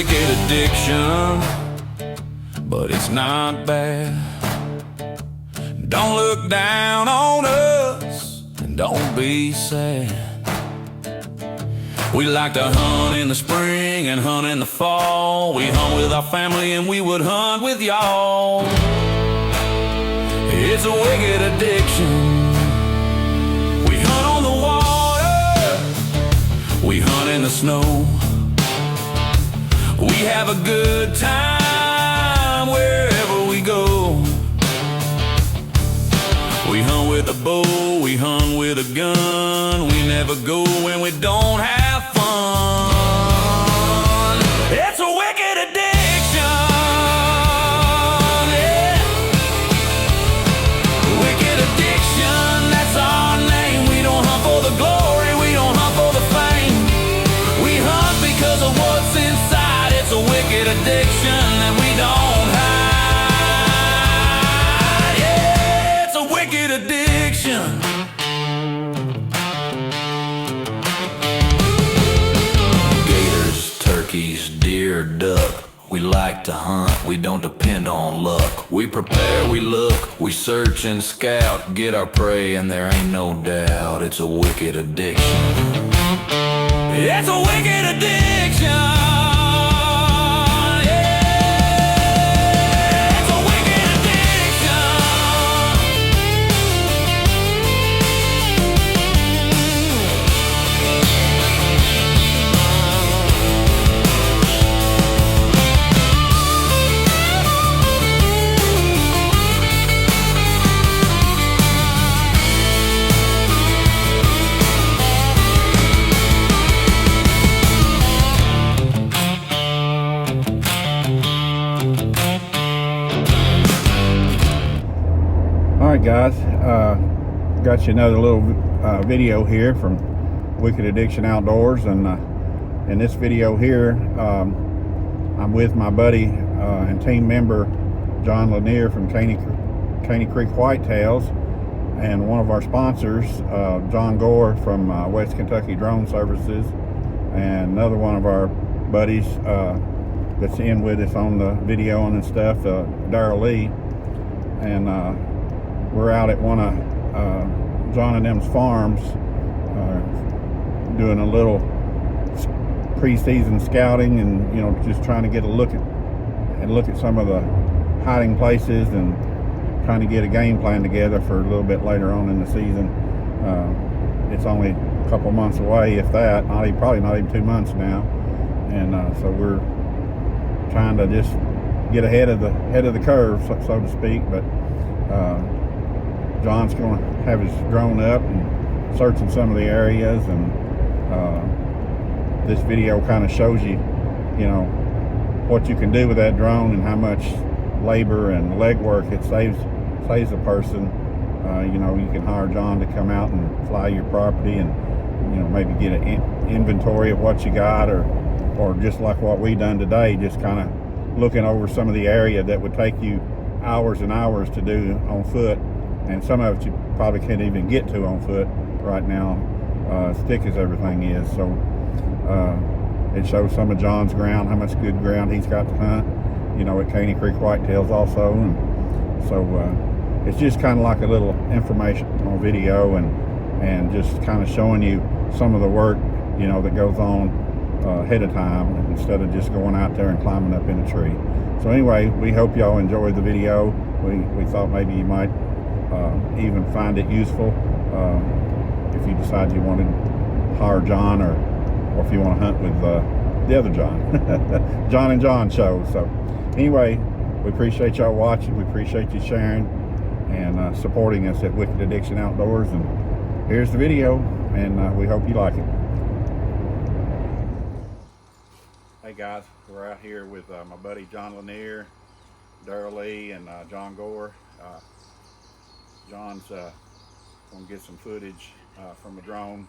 wicked addiction, but it's not bad. Don't look down on us, and don't be sad. We like to hunt in the spring and hunt in the fall. We hunt with our family and we would hunt with y'all. It's a wicked addiction. We hunt on the water, we hunt in the snow. We have a good time wherever we go. We hunt with a bow, we hunt with a gun. We never go when we don't have fun. It's a wicked addiction, yeah. Wicked addiction, that's our name. We don't hunt for the glory, we don't hunt for the fame. We hunt because of what's inside. It's a wicked addiction that we don't hide. Yeah, it's a wicked addiction. Turkeys, deer, duck. We like to hunt, we don't depend on luck. We prepare, we look, we search and scout. Get our prey and there ain't no doubt. It's a wicked addiction. It's a wicked addiction. Alright guys, got you another little video here from Wicked Addiction Outdoors, and in this video here I'm with my buddy and team member John Lanier from Caney Creek Whitetails, and one of our sponsors, John Gore from West Kentucky Drone Services, and another one of our buddies that's in with us on the video and stuff, Darrell Lee. And we're out at one of John and them's farms doing a little pre-season scouting, and just trying to get a look at some of the hiding places and trying to get a game plan together for a little bit later on in the season. It's only a couple months away, if that, probably not even 2 months now, and so we're trying to just get ahead of the curve, so to speak. But John's going to have his drone up and searching some of the areas, and this video kind of shows you, what you can do with that drone and how much labor and legwork it saves a person. You can hire John to come out and fly your property and maybe get an inventory of what you got, or just like what we done today, just kind of looking over some of the area that would take you hours and hours to do on foot, and some of it you probably can't even get to on foot right now, as thick as everything is. So it shows some of John's ground, how much good ground he's got to hunt, at Caney Creek Whitetails also. And so it's just kind of like a little informational video, and just kind of showing you some of the work that goes on ahead of time, instead of just going out there and climbing up in a tree. So anyway, we hope y'all enjoyed the video. We thought maybe you might even find it useful if you decide you wanted to hire John, or if you want to hunt with the other John. John and John show. So anyway, we appreciate y'all watching. We appreciate you sharing and supporting us at Wicked Addiction Outdoors. And here's the video, and we hope you like it. Hey guys, we're out here with my buddy John Lanier, Darrell Lee, and John Gore. John's going to get some footage from a drone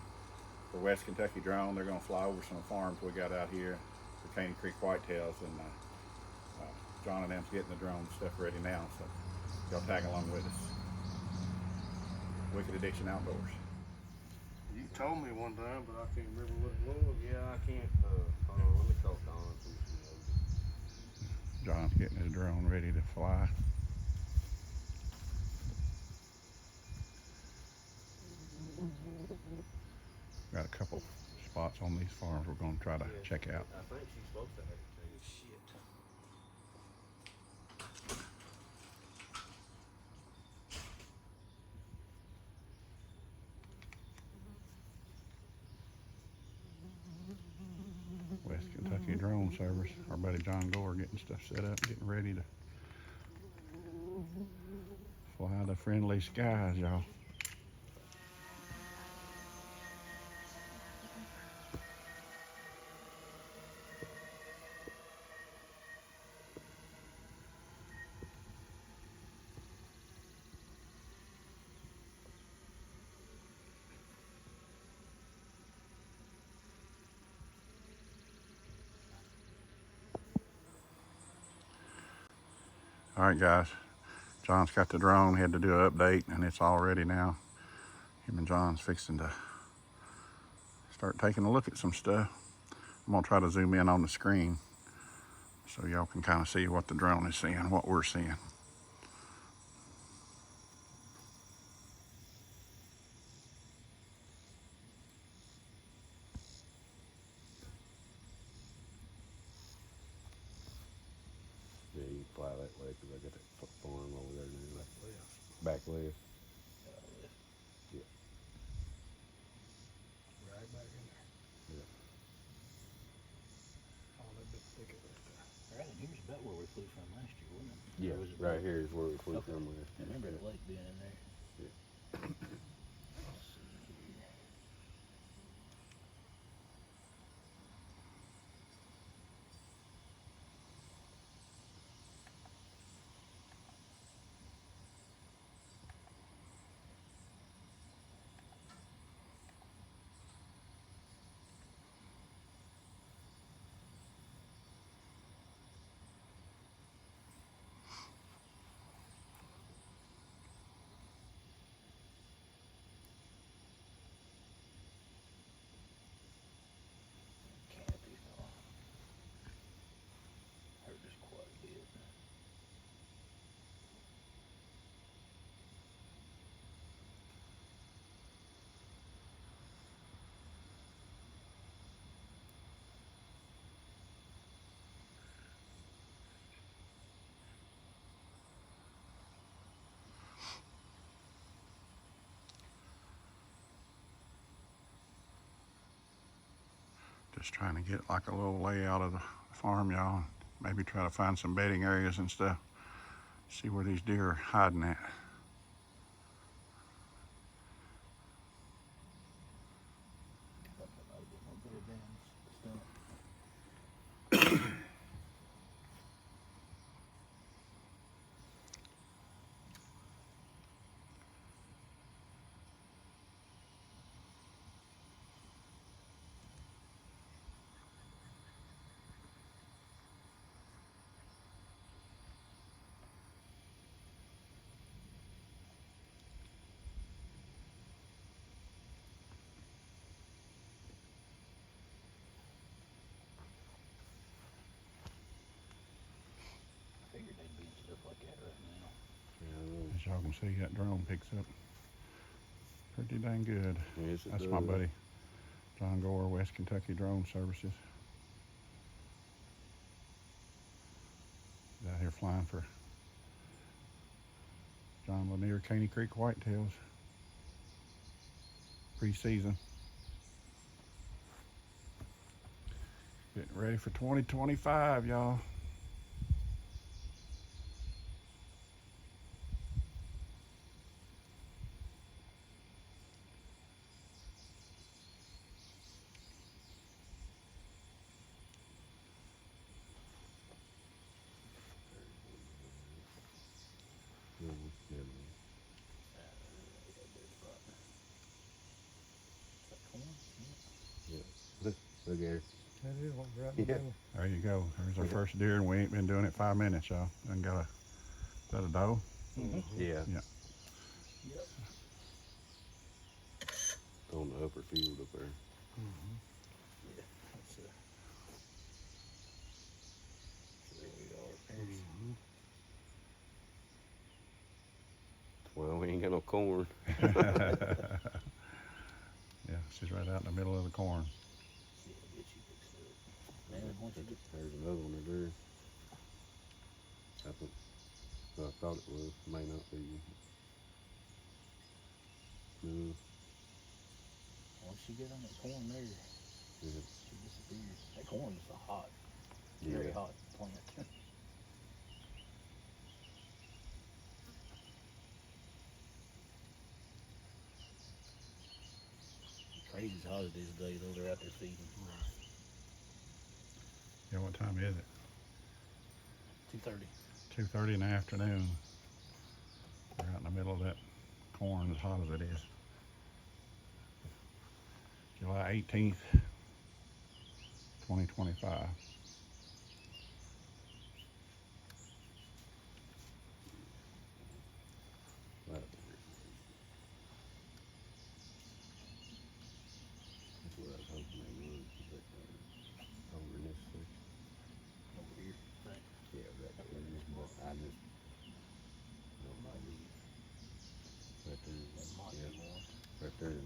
for West Kentucky Drone. They're going to fly over some farms we got out here for Caney Creek Whitetails, and John and them's getting the drone stuff ready now, so y'all tag along with us. Wicked Addiction Outdoors. You told me one time, but I can't remember what it was. Yeah, I can't. Hold on, let me call Don. John's getting his drone ready to fly. Got a couple spots on these farms we're going to try to check out. I think she's supposed to have it too. Shit. West Kentucky Drone Service. Our buddy John Gore getting stuff set up, getting ready to fly the friendly skies, y'all. All right, guys. John's got the drone. Had to do an update, and it's all ready now. Him and John's fixing to start taking a look at some stuff. I'm gonna try to zoom in on the screen so y'all can kind of see what the drone is seeing, what we're seeing. Yeah, you can fly that way because I got that farm over there now. Back left. Yeah. Right back in there. Yeah. Oh, that big thicket right there. Right, here's about where we flew from last year, wasn't it? Yeah, Or was it right back- here is where we flew Okay. from last I year. remember the lake being in there. Yeah. Let's see here. Canopy fell. Hurt us quite a bit. Just trying to get like a little layout of the farm, y'all. Maybe try to find some bedding areas and stuff. See where these deer are hiding at. Thought that might have been one better than stump. I figured they'd be in stuff like that right now. Yeah, As y'all can see, that drone picks up pretty dang good. yes, it That's my does. buddy John Gore, West Kentucky Drone Services. He's out here flying for John Lanier Caney Creek Whitetails pre-season. Getting ready for 2025, y'all. Yeah. Look, look here. That is what right Yeah. There you go. There's our first deer, and we ain't been doing it 5 minutes, y'all. Done got a, is that a doe? Yeah. Yeah. Yep. On the upper field up there. Yeah. That's there we are. corn. Yeah, she's right out in the middle of the corn. Yeah, get you fixed up. Man, once you get There's another one right there. I think, well, I thought it was, may not be. No, once you get on that corn there, yeah, she disappears. That corn is a hot, very yeah. hot plant. Crazy as hot it is today, though. They're out there feeding. Yeah, what time is it? 2:30. 2:30 in the afternoon. We're out in the middle of that corn, as hot as it is. July 18th, 2025. Right there. That's what I was hoping they would, but over in this section. Over here. Right. Yeah, right there. But I just, nobody. Right there. That might Yeah, be one. right there.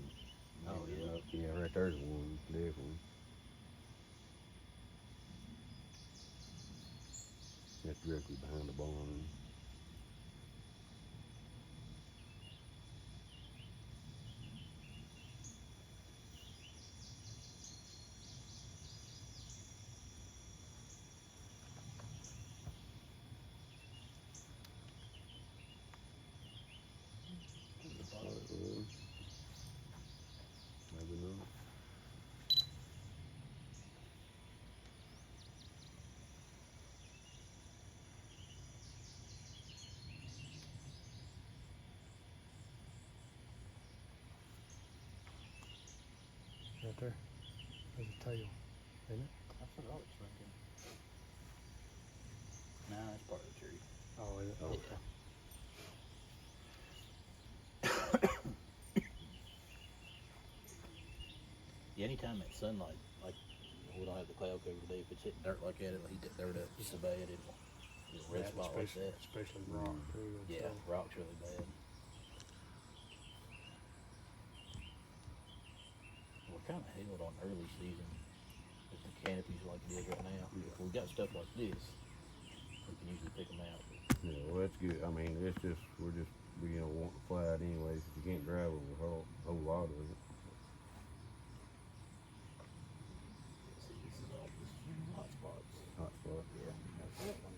Oh, yeah. Yeah, right there's one, definitely. That's directly behind the barn. Thought it was. Maybe not. Right there. There's a tail, ain't it? I forgot it's right there. Nah, that's part of the tree. Oh, is it? Oh. Yeah. Yeah, anytime that sunlight, like, we don't have the cloud cover today, if it's hitting dirt like that, it'll heat that dirt up just so bad, it'll red Yeah, spot like especially, that. especially rock too. and Yeah, stuff. rock's really bad. We're kind of held on early season with the canopies like it is right now. If we got stuff like this, we can usually pick them out. Yeah, well, that's good. I mean, it's just, we want to fly it anyways. You can't drive over a whole lot of it. See, this is all just hot spots. Hot spot. Yeah, that's that one.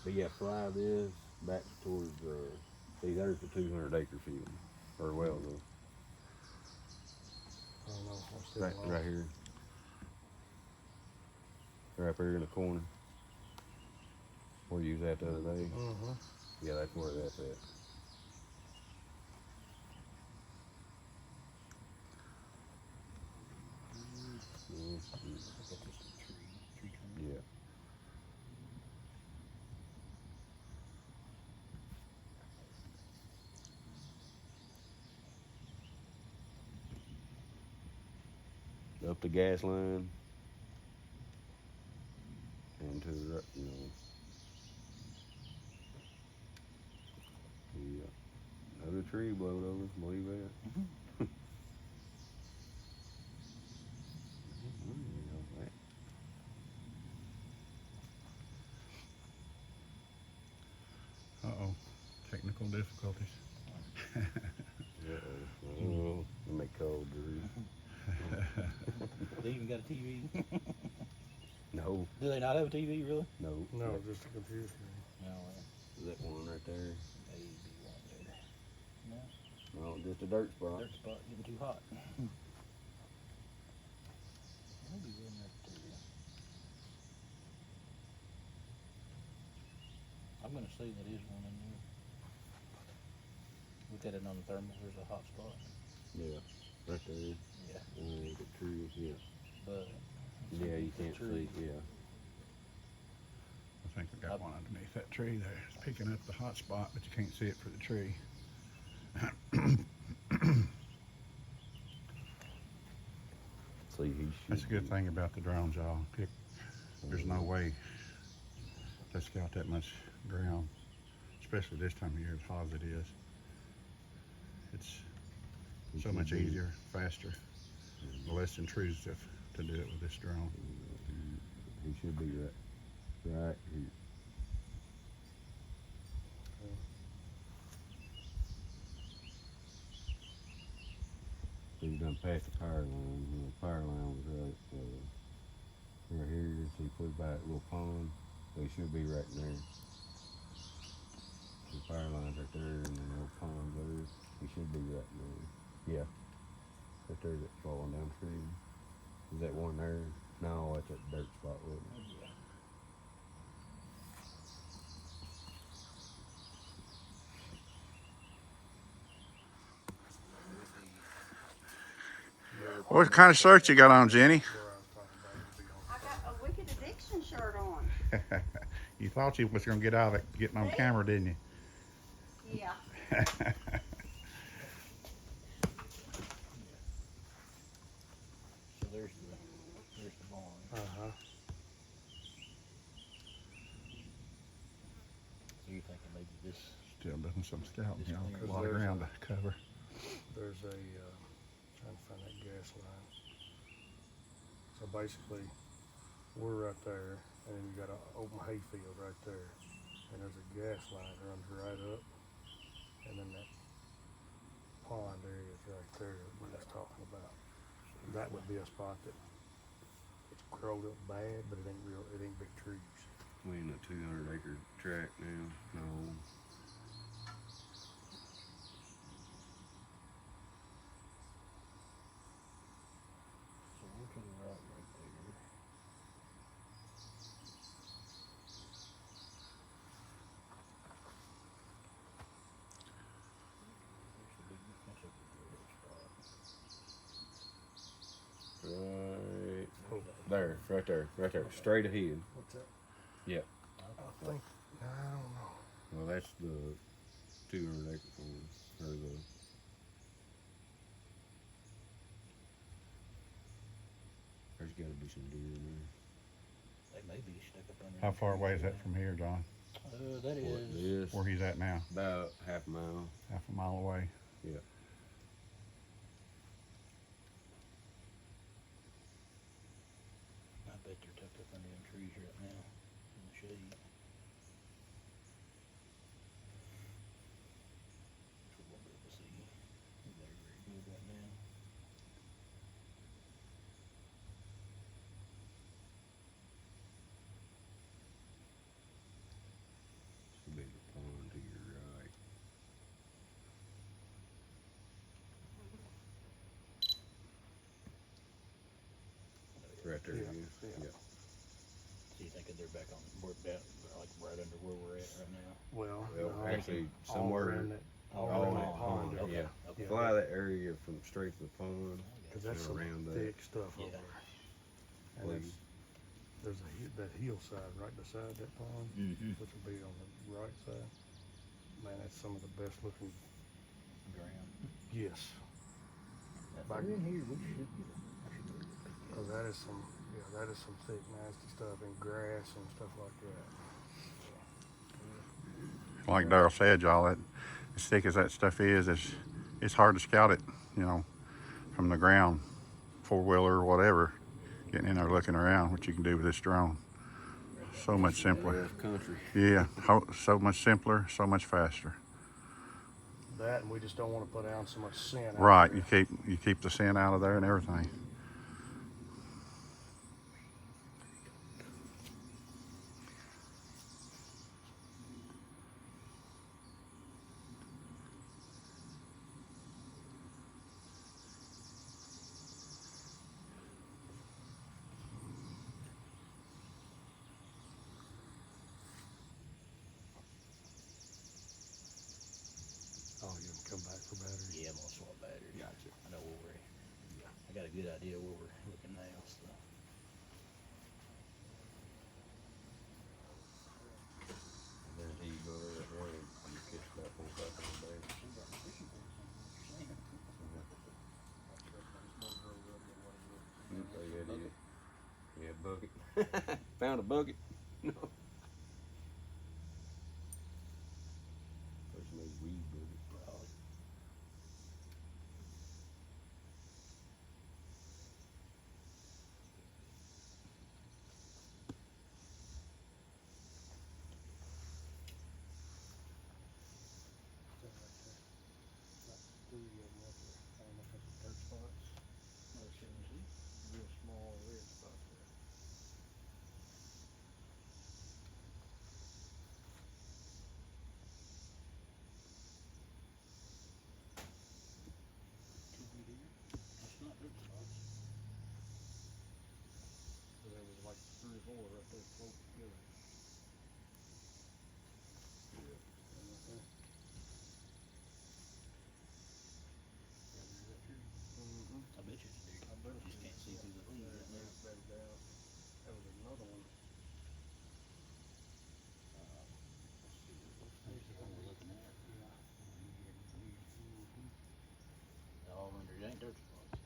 But yeah, fly this back towards, see, there's the 200-acre field. Or well, I don't know. I'm still right, lost. right here. Right up here in the corner. Where you was at the other day. Mm-hmm. Yeah, that's where that's at. I think that's just a tree trunk. Yeah. Up the gas line. And to the right, Yeah. Another tree blowed over, believe that. Uh-oh, technical difficulties. Uh-oh. It make cold, Drew. They even got a TV. No, Do they not have a TV, really? no. No, just a computer screen. No, That one right there. maybe one there. No, No, just a dirt spot. dirt spot getting too hot. Maybe one right there. I'm gonna say that is one in there. Look at it on the thermal. There's a hot spot. Yeah, right there. Yeah, The tree, yeah. but Yeah, you can't tree. see, yeah. I think we got one underneath that tree there. It's picking up the hot spot, but you can't see it for the tree. See, he should. That's a good thing about the drones, y'all. There's no way to scout that much ground, especially this time of year as hot as it is. It's He so should much be- easier, faster, less intrusive to do it with this drone. He should be right here. He's done past the power line. The power line was right here. So he put by that little pond. So he should be right in there. The power line's right there, and then the little pond there. He should be right in there. Yeah. Right there that's falling downstream. Is that one there? No, that's that dirt spot, wasn't it? What kind of shirt you got on, Jenny? I got a Wicked Addiction shirt on. You thought you was gonna get out of it getting on camera, didn't you? Yeah. So there's the barn. Uh-huh. So you're thinking maybe this, Still doing some scouting, you know, Because a lot of there's ground to cover. There's a, trying to find that gas line. So basically, we're right there, and then you got an open hayfield right there. And there's a gas line that runs right up. And then that pond area is right there that we're just talking about. That would be a spot that it's growed up bad, but it ain't big trees. We in a 200-acre tract now. No. so we're to the right there. There's the big fence up there, spot. Right there, straight ahead. What's that? Yep. I think, I don't know. Well, that's the 200-acre farm, or the. There's got to be some deer in there. They may be stuck up under. How the far trees away is that there. from here, John? That What is. this? Where he's at now? About half a mile. Half a mile away. Yeah. I bet they're tucked up under them trees right now in the shade. So we'll be able to see. They're very good right now. Should be the pond to your right. Right there, Yeah, yeah. yeah. Yeah. So you thinking they're back on, we're down, like right under where we're at right now? Well, Well, no, actually, all somewhere. around that, all Oh, around that that pond. pond, area. yeah. Okay. Fly that area from straight to the pond. Cause that's some around that. thick stuff Yeah. over there. And Please. there's that hillside right beside that pond, Mm-hmm. which would be on the right side. Man, that's some of the best looking, Ground. yes, If Back- they're in here, we should get it. cause that is some thick nasty stuff and grass and stuff like that. Like Darryl said, y'all, that as thick as that stuff is, it's hard to scout it, you know, from the ground, 4-wheeler or whatever, getting in there looking around, what you can do with this drone. So much simpler. Rough country. Yeah, so much simpler, so much faster. That, and we just don't wanna put down so much scent. out Right, there. you keep the scent out of there and everything. Oh, you can come back for batteries. Yeah, I'm gonna swap batteries. Gotcha. I know where we're, I got a good idea where we're looking now, so. And then he go that way and you catch that whole back on the bag. Oh, yeah, it is. Yeah, bucket. found a bucket. No. Person made weed bucket. Stuff right there. Like 3 of them up there. I don't know if that's dirt spots. No, seriously. Real small red spots there. Could be there. That's not dirt spots. So there was like 3 or 4 right there close together. Yeah. And right there. Yeah, there's that tree. Mm-hmm. I bet you it's deer. I bet You just can't see through the leaves there, right now. there's better down. There was another one. There's the one we're looking at. All under, it ain't dirt spots.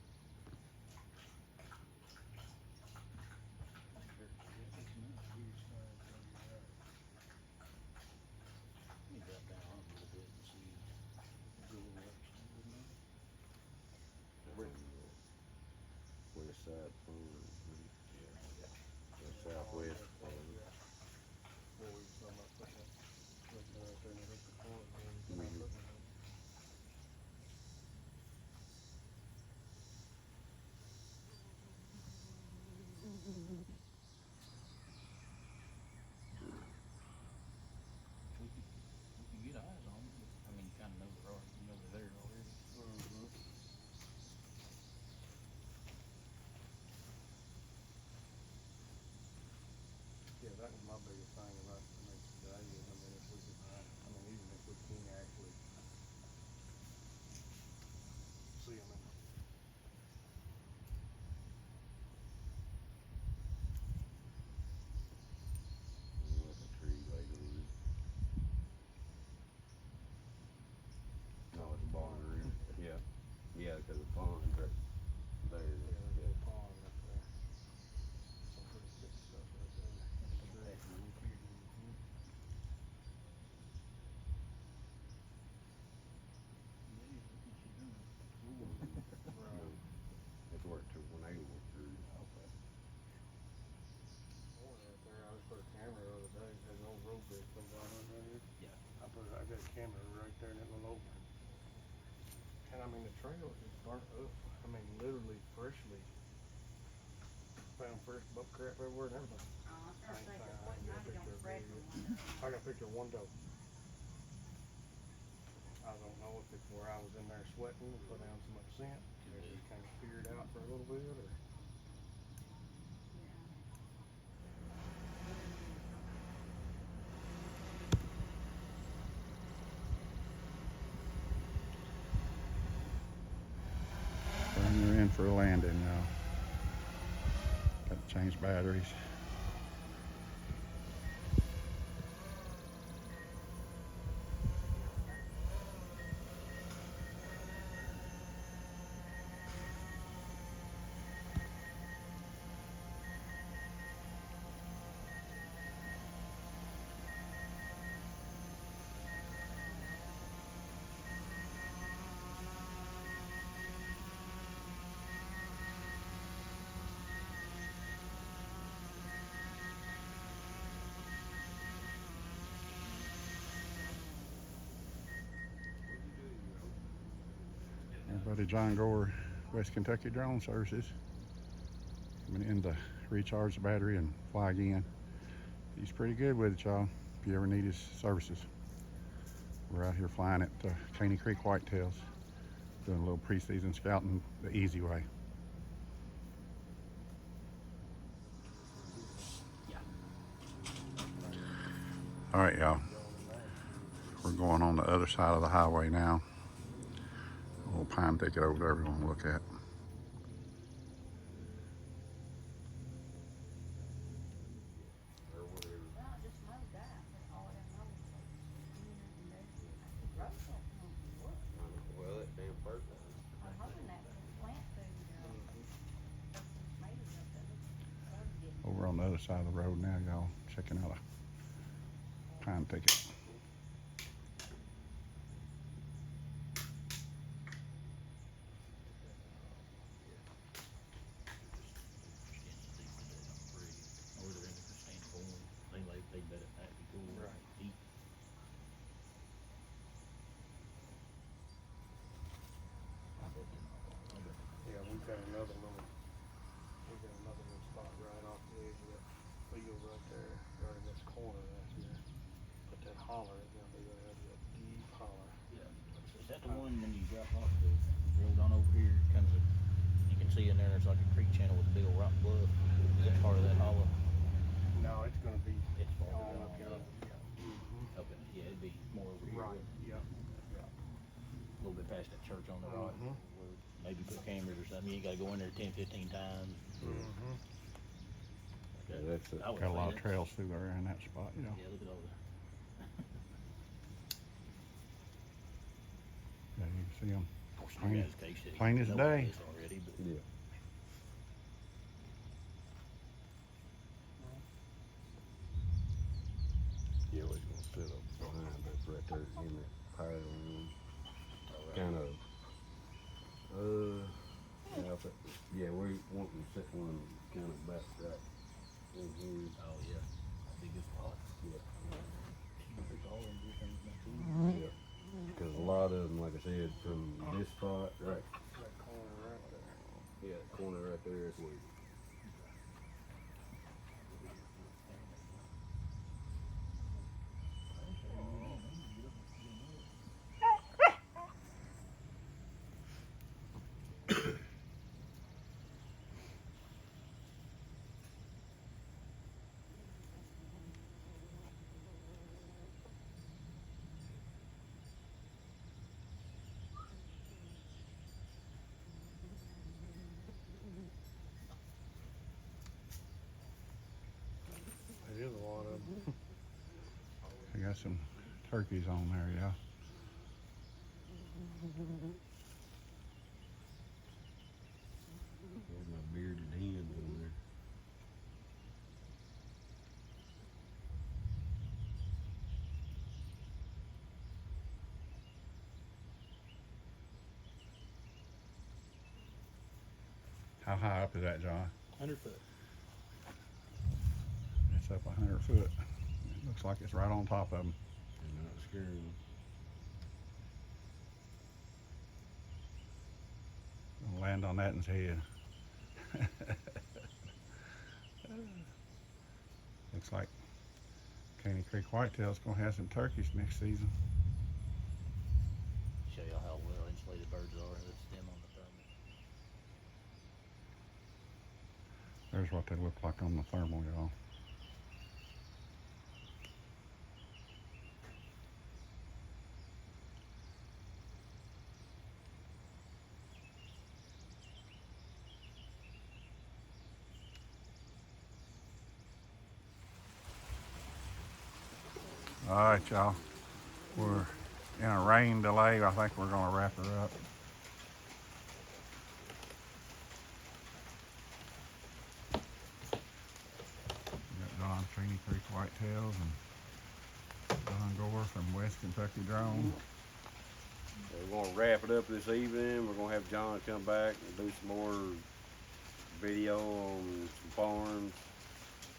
Let me drop down on it a little bit and see. Go over up some of them. West side farm. Yeah. Southwest farm. Where we was talking about putting it, looking right there in the upper corner, where we was Mhm. putting it. We can get eyes on them. I mean, you kinda know they're already, you know they're there already. Mm-hmm. Yeah, that was my biggest thing about the next day is, I mean, if we could find, I mean, even if we can actually see them in the Like a tree later on. No, it's a barn room. Yeah. Yeah, because the pond's right there. yeah, there's a little pond up there. Some pretty thick stuff right there. Mhm. Right. It's where a tornado went through. Okay. One right there, I just put a camera the other day, there's an old road bridge comes down under here. Yeah. I got a camera right there in that little opening. And I mean, the trail is burnt up, I mean, literally freshly. Found fresh buck crap everywhere and everything. I I ain't think found- it's I what ain't got a might be on picture of Fred it for yet. one. I got a picture of one doe. I don't know if it's where I was in there sweating and put down so much scent, or it just kind of petered out for a little bit, or. And you're in for a landing now. Got to change batteries. My buddy John Gore, West Kentucky Drone Services, coming in to recharge the battery and fly again. He's pretty good with it, y'all, if you ever need his services. We're out here flying at Caney Creek Whitetails, doing a little preseason scouting the easy way. Yeah. All right, y'all. We're going on the other side of the highway now. A little pine thicket over there we want to look at. Or whatever. Well, I just mowed that, but all I know is like, the road don't come from wood. Well, that damn first one. I'm hoping that plant food, made it up of it. Started getting Over on the other other side of the road now, y'all. Checking out a pine thicket. Or they're in the pristine form. They better not be cool. Right. Heat. Yeah, we've got another little spot right off the edge of that field right there, right in this corner right here. But that holler is gonna be that deep holler. Yeah. Is that the one when you drop off the road on over here, comes a, you can see in there, there's like a creek channel with a big old rock bluff. Is that part of that hollow? No, it's gonna be It's farther all down. up here. Yeah. Okay, yeah, it'd be more over here. Right, yeah. A little bit past that church on the right. Mhm. Where maybe put cameras or something. You gotta go in there 10, 15 times. Mm-hmm. Okay. Yeah, that's it. I would Got a say lot of that's- trails through there in that spot, you know. Yeah, look at all that. Yeah, you can see them. You guys case it. plain as Know day. this already, but Yeah. Yeah, we're gonna sit up behind us right there in that power room. Kind of, yeah, we wanting to set one kind of back right in here. oh yeah, big good spot. Yeah. There's all of these things not too. Yeah. Because a lot of them, like I said, from this spot, right, That corner right there. yeah, that corner right there is where. It is a lot of them. I got some turkeys on there, yeah. There's my bearded hens over there. How high up is that, John? 100 foot. It's up 100 foot. It looks like it's right on top of them. And not scaring them. Gonna land on that in his head. Looks like Caney Creek Whitetail's gonna have some turkeys next season. Show y'all how well insulated birds are. That's them on the thermal. There's what they look like on the thermal, y'all. All right, y'all. We're in a rain delay. I think we're gonna wrap her up. We got Don Caney Creek Whitetails and Don Gore from West Kentucky Drone. So we're gonna wrap it up this evening. We're gonna have John come back and do some more video on some farms.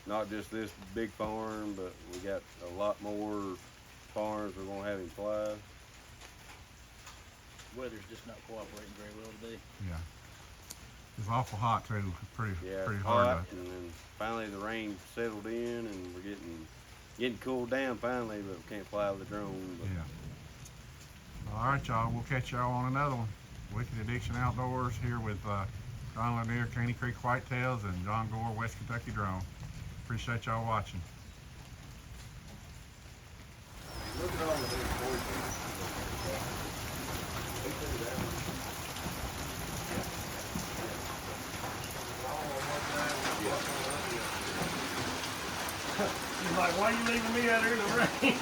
Not just this big farm, but we got a lot more farms we're gonna have him fly. Weather's just not cooperating very well today. Yeah. It's awful hot too. Pretty Yeah, pretty it's hard hot, and then finally the rain settled in, and we're getting cooled down finally, but we can't fly with the drone. to. But Yeah. All right, y'all. We'll catch y'all on another one. Wicked Addiction Outdoors here with Don Lanier, Caney Creek Whitetails, and John Gore, West Kentucky Drone. Appreciate y'all watching. look at all the big voices. He's like, why are you leaving me out here in the rain?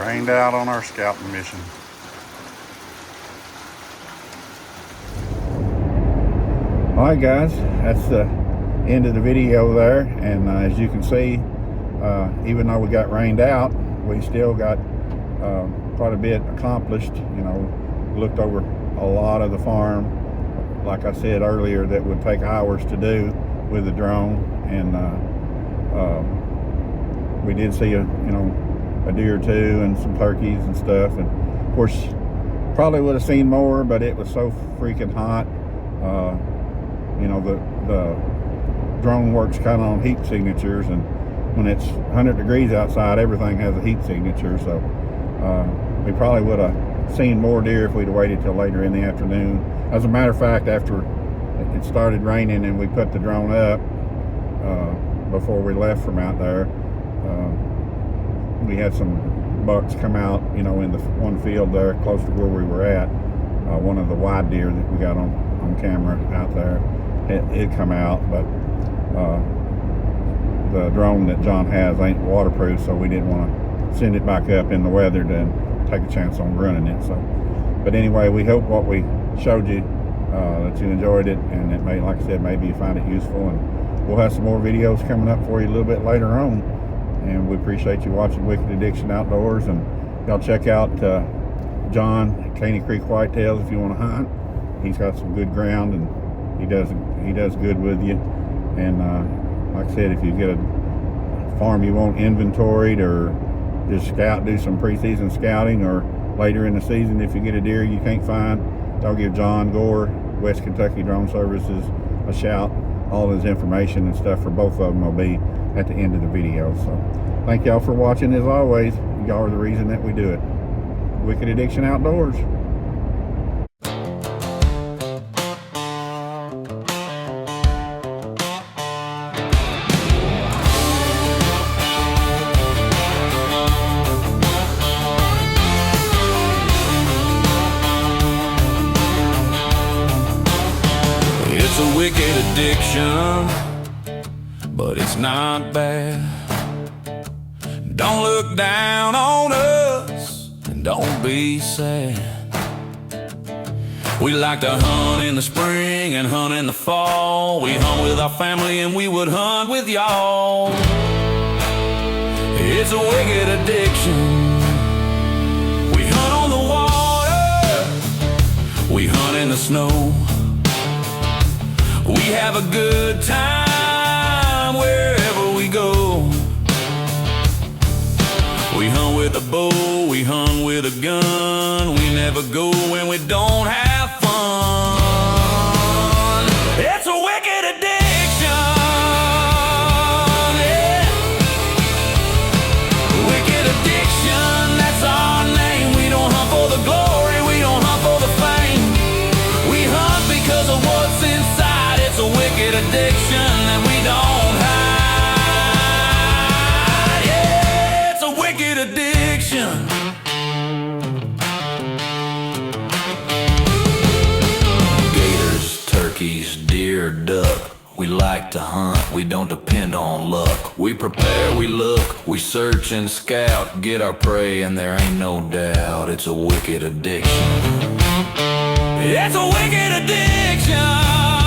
Rained out on our scouting mission. Alright guys, that's the end of the video there, and as you can see, even though we got rained out, we still got quite a bit accomplished. You know, looked over a lot of the farm, like I said earlier, that would take hours to do with the drone, and we did see a deer or two and some turkeys and stuff, and of course probably would have seen more, but it was so freaking hot. You know, the drone works kind of on heat signatures, and when it's 100 degrees outside, everything has a heat signature. So we probably would have seen more deer if we'd have waited till later in the afternoon. As a matter of fact, after it started raining and we put the drone up before we left from out there, we had some bucks come out, you know, in the one field there close to where we were at. One of the wide deer that we got on camera out there, it come out, but the drone that John has ain't waterproof, so we didn't want to send it back up in the weather to take a chance on running it. So, but anyway, we hope what we showed you, that you enjoyed it, and it may, like I said, maybe you find it useful, and we'll have some more videos coming up for you a little bit later on. And we appreciate you watching Wicked Addiction Outdoors, and y'all check out John at Caney Creek Whitetails if you want to hunt. He's got some good ground, and he does good with you. And like I said, if you get a farm you want inventoried, or just do some preseason scouting, or later in the season if you get a deer you can't find, y'all give John Gore, West Kentucky Drone Services, a shout. All his information and stuff for both of them will be at the end of the video. So thank y'all for watching. As always, y'all are the reason that we do it. Wicked Addiction Outdoors. It's a wicked addiction, but it's not bad. Don't look down on us, and don't be sad. We like to hunt in the spring and hunt in the fall. We hunt with our family and we would hunt with y'all. It's a wicked addiction. We hunt on the water, we hunt in the snow. We have a good time wherever we go. We hunt with a bow, we hunt with a gun. We never go when we don't have fun. It's a wicked addiction, yeah. Wicked addiction, that's our name. We don't hunt for the glory, we don't hunt for the fame. We hunt because of what's inside. It's a wicked addiction that we don't hide. Yeah, it's a wicked addiction. Gators, turkeys, deer, duck. We like to hunt, we don't depend on luck. We prepare, we look, we search and scout. Get our prey and there ain't no doubt. It's a wicked addiction. It's a wicked addiction.